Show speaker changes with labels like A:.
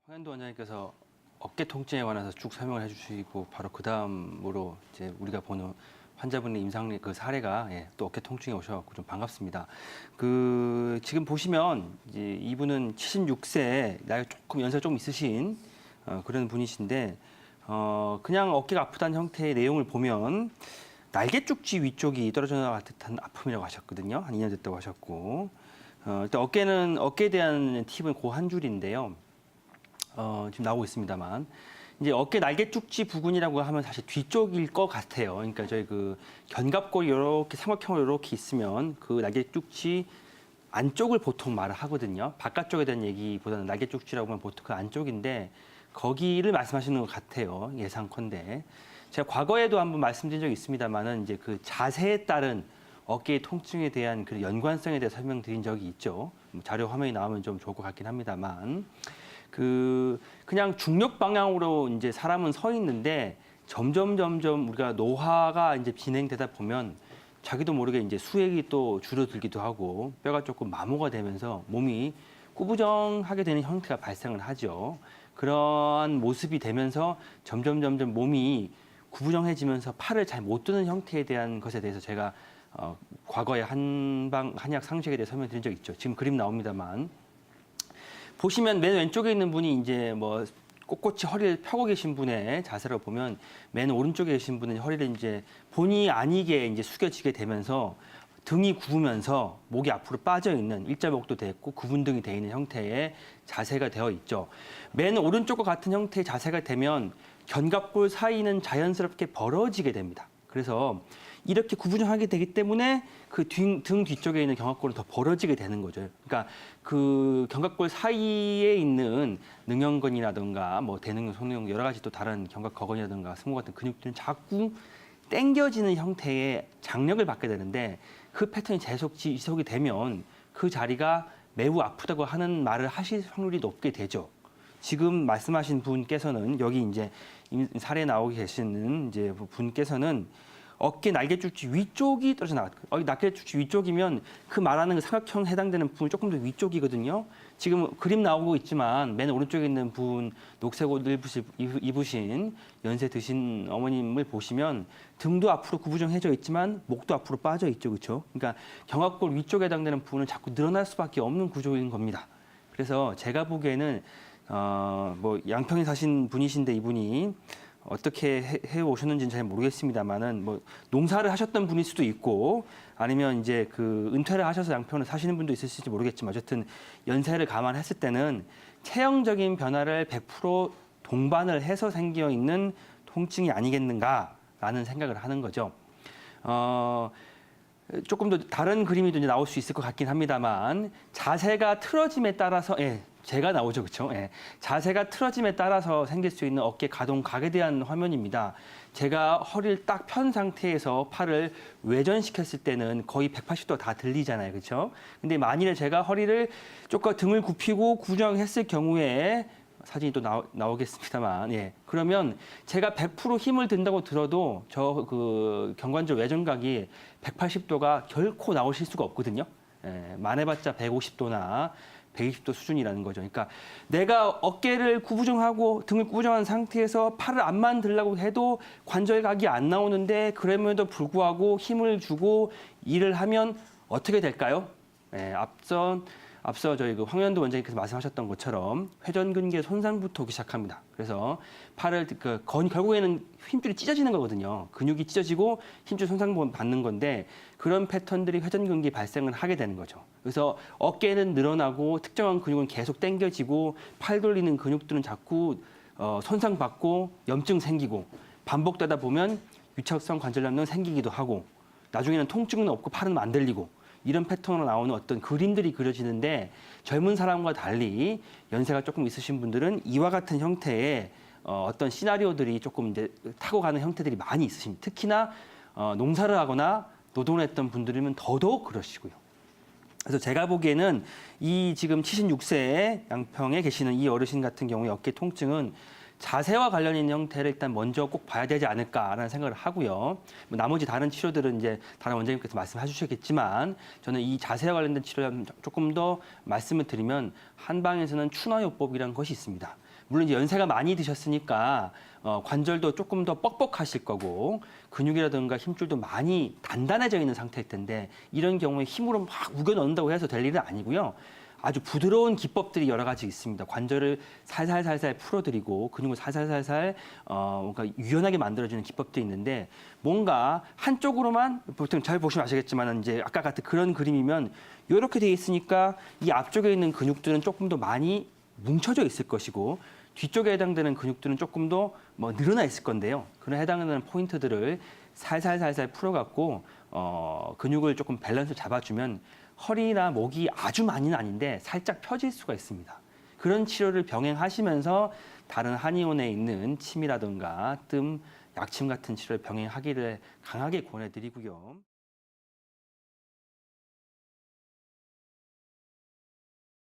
A: 황현도 원장님께서 어깨 통증에 관해서 쭉 설명을 해주시고 바로 그 다음으로 이제 우리가 보는 환자분의 임상 그 사례가 또 어깨 통증이 오셔갖고 좀 반갑습니다. 그 지금 보시면 이제 이분은 76세 나이 조금 연세가 좀 있으신 그런 분이신데 그냥 어깨가 아프다는 형태의 내용을 보면 날개 쪽지 위쪽이 떨어져 나갈 듯한 아픔이라고 하셨거든요. 한 2년 됐다고 하셨고 일단 어깨에 대한 팁은 그 한 줄인데요. 지금 나오고 있습니다만 이제 어깨 날개 쪽지 부근이라고 하면 사실 뒤쪽일 것 같아요. 그러니까 저희 그 견갑골이 이렇게 삼각형으로 이렇게 있으면 그 날개 쪽지 안쪽을 보통 말을 하거든요. 바깥쪽에 대한 얘기보다는 날개 쪽지라고 하면 보통 그 안쪽인데 거기를 말씀하시는 것 같아요. 예상컨대. 제가 과거에도 한번 말씀드린 적이 있습니다만은 이제 그 자세에 따른 어깨의 통증에 대한 그 연관성에 대해 설명드린 적이 있죠. 자료 화면이 나오면 좀 좋을 것 같긴 합니다만. 그냥 중력 방향으로 이제 사람은 서 있는데 점점 우리가 노화가 이제 진행되다 보면 자기도 모르게 이제 수액이 또 줄어들기도 하고 뼈가 조금 마모가 되면서 몸이 구부정하게 되는 형태가 발생을 하죠. 그러한 모습이 되면서 점점 몸이 구부정해지면서 팔을 잘 못 드는 형태에 대한 것에 대해서 제가 과거에 한약 상식에 대해 설명드린 적 있죠. 지금 그림 나옵니다만. 보시면 맨 왼쪽에 있는 분이 이제 뭐 꼿꼿이 허리를 펴고 계신 분의 자세로 보면 맨 오른쪽에 계신 분은 허리를 이제 본의 아니게 이제 숙여지게 되면서 등이 굽으면서 목이 앞으로 빠져 있는 일자목도 됐고 구분등이 되어 있는 형태의 자세가 되어 있죠. 맨 오른쪽과 같은 형태의 자세가 되면 견갑골 사이는 자연스럽게 벌어지게 됩니다. 그래서 이렇게 구부정하게 되기 때문에 그 등 뒤쪽에 있는 견갑골은 더 벌어지게 되는 거죠. 그러니까 그 견갑골 사이에 있는 능형근이라든가 뭐 대능근, 소능근 여러 가지 또 다른 견갑 거근이라든가 승모 같은 근육들은 자꾸 당겨지는 형태의 장력을 받게 되는데 그 패턴이 지속이 되면 그 자리가 매우 아프다고 하는 말을 하실 확률이 높게 되죠. 지금 말씀하신 분께서는 여기 이제 사례 나오고 계시는 이제 분께서는 어깨 날개쪽지 위쪽이 떨어져 나갔고, 날개쪽지 위쪽이면 그 말하는 그 삼각형 해당되는 부분이 조금 더 위쪽이거든요. 지금 그림 나오고 있지만 맨 오른쪽에 있는 분 녹색 옷을 입으신 연세 드신 어머님을 보시면 등도 앞으로 구부정해져 있지만 목도 앞으로 빠져 있죠, 그렇죠? 그러니까 견갑골 위쪽에 해당되는 부분은 자꾸 늘어날 수밖에 없는 구조인 겁니다. 그래서 제가 보기에는 뭐 양평에 사신 분이신데 이분이 어떻게 해 오셨는지는 잘 모르겠습니다만은 뭐 농사를 하셨던 분일 수도 있고 아니면 이제 그 은퇴를 하셔서 양평을 사시는 분도 있으실지 모르겠지만 어쨌든 연세를 감안했을 때는 체형적인 변화를 100% 동반을 해서 생겨 있는 통증이 아니겠는가라는 생각을 하는 거죠. 조금 더 다른 그림이 이제 나올 수 있을 것 같긴 합니다만 자세가 틀어짐에 따라서 제가 나오죠, 그렇죠? 자세가 틀어짐에 따라서 생길 수 있는 어깨 가동각에 대한 화면입니다. 제가 허리를 딱 편 상태에서 팔을 외전시켰을 때는 거의 180도 다 들리잖아요, 그렇죠? 근데 만일에 제가 허리를 조금 등을 굽히고 구정했을 경우에 사진이 또 나오겠습니다만, 그러면 제가 100% 힘을 든다고 들어도 저 그 경관절 외전각이 180도가 결코 나오실 수가 없거든요. 많아봤자 150도나 120도 수준이라는 거죠. 그러니까 내가 어깨를 구부정하고 등을 구부정한 상태에서 팔을 안 만들려고 해도 관절각이 안 나오는데 그럼에도 불구하고 힘을 주고 일을 하면 어떻게 될까요? 앞서 저희 그 황현도 원장님께서 말씀하셨던 것처럼 회전근개 손상부터 오기 시작합니다. 그래서 팔을 결국에는 힘줄이 찢어지는 거거든요. 근육이 찢어지고 힘줄 손상 받는 건데 그런 패턴들이 회전근개 발생을 하게 되는 거죠. 그래서 어깨는 늘어나고 특정한 근육은 계속 당겨지고 팔 돌리는 근육들은 자꾸 손상받고 염증 생기고 반복되다 보면 유착성 관절염은 생기기도 하고 나중에는 통증은 없고 팔은 안 들리고 이런 패턴으로 나오는 어떤 그림들이 그려지는데 젊은 사람과 달리 연세가 조금 있으신 분들은 이와 같은 형태의 어떤 시나리오들이 조금 이제 타고 가는 형태들이 많이 있으십니다. 특히나 농사를 하거나 노동을 했던 분들이면 더더욱 그러시고요. 그래서 제가 보기에는 이 지금 76세의 양평에 계시는 이 어르신 같은 경우에 어깨 통증은 자세와 관련 있는 형태를 일단 먼저 꼭 봐야 되지 않을까라는 생각을 하고요. 뭐 나머지 다른 치료들은 이제 다른 원장님께서 말씀해 주시겠지만 저는 이 자세와 관련된 치료를 조금 더 말씀을 드리면 한방에서는 추나요법이라는 것이 있습니다. 물론 이제 연세가 많이 드셨으니까 관절도 조금 더 뻑뻑하실 거고 근육이라든가 힘줄도 많이 단단해져 있는 상태일 텐데 이런 경우에 힘으로 막 우겨 넣는다고 해서 될 일은 아니고요. 아주 부드러운 기법들이 여러 가지 있습니다. 관절을 살살살살 풀어드리고 근육을 살살살살 뭔가 유연하게 만들어주는 기법도 있는데 뭔가 한쪽으로만 보통 잘 보시면 아시겠지만 이제 아까 같은 그런 그림이면 이렇게 돼 있으니까 이 앞쪽에 있는 근육들은 조금 더 많이 뭉쳐져 있을 것이고 뒤쪽에 해당되는 근육들은 조금 더 뭐 늘어나 있을 건데요. 그런 해당하는 포인트들을 살살살살 풀어갖고 근육을 조금 밸런스 잡아주면 허리나 목이 아주 많이는 아닌데 살짝 펴질 수가 있습니다. 그런 치료를 병행하시면서 다른 한의원에 있는 침이라든가 뜸, 약침 같은 치료를 병행하기를 강하게 권해드리고요.